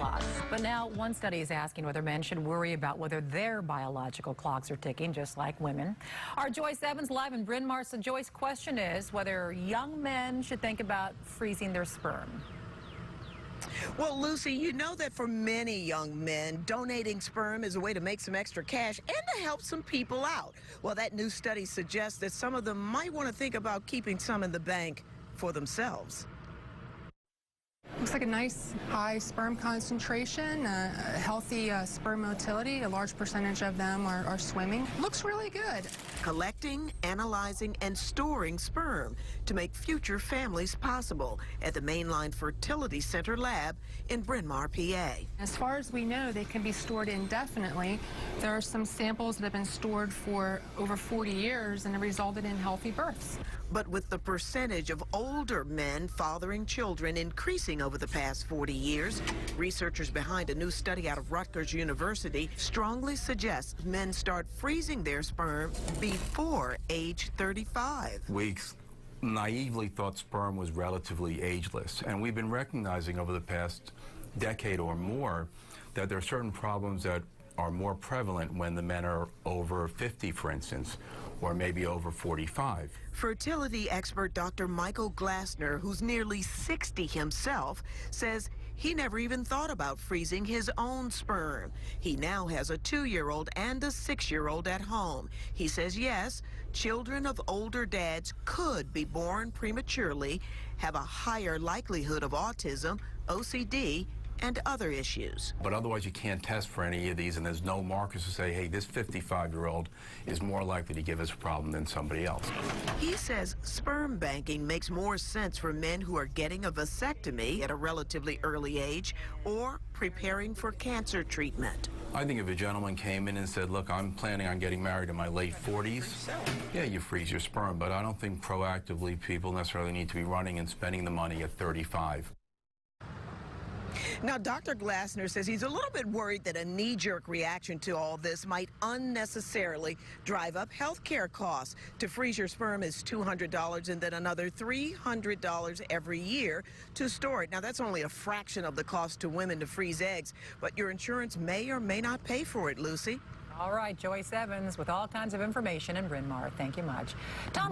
clocks. But now one study is asking whether men should worry about whether their biological clocks are ticking, just like women. Our Joyce Evans live in Bryn Mawr. So Joyce, question is whether young men should think about freezing their sperm. Well, Lucy, you know that for many young men, donating sperm is a way to make some extra cash and to help some people out. Well, that new study suggests that some of them might want to think about keeping some in the bank for themselves. Looks like a nice high sperm concentration, a healthy sperm motility. A large percentage of them are swimming. Looks really good. Collecting, analyzing, and storing sperm to make future families possible at the Mainline Fertility Center lab in Bryn Mawr, PA. As far as we know, they can be stored indefinitely. There are some samples that have been stored for over 40 years and have resulted in healthy births. But with the percentage of older men fathering children increasing over the past 40 years, researchers behind a new study out of Rutgers University strongly suggest men start freezing their sperm before age 35. We naively thought sperm was relatively ageless, and we've been recognizing over the past decade or more that there are certain problems that are more prevalent when the men are over 50, for instance, or maybe over 45. Fertility expert Dr. Michael Glassner, who's nearly 60 himself, says he never even thought about freezing his own sperm. He now has a 2-year-old and a 6-year-old at home. He says, yes, children of older dads could be born prematurely, have a higher likelihood of autism, OCD, and other issues. But otherwise, you can't test for any of these, and there's no markers to say, hey, this 55-year-old is more likely to give us a problem than somebody else. He says sperm banking makes more sense for men who are getting a vasectomy at a relatively early age or preparing for cancer treatment. I think if a gentleman came in and said, look, I'm planning on getting married in my late 40s, yeah, you freeze your sperm, but I don't think proactively people necessarily need to be running and spending the money at 35. Now, Dr. Glassner says he's a little bit worried that a knee-jerk reaction to all this might unnecessarily drive up health care costs. To freeze your sperm is $200 and then another $300 every year to store it. Now, that's only a fraction of the cost to women to freeze eggs, but your insurance may or may not pay for it, Lucy. All right, Joyce Evans with all kinds of information in Bryn Mawr. Thank you much. Tom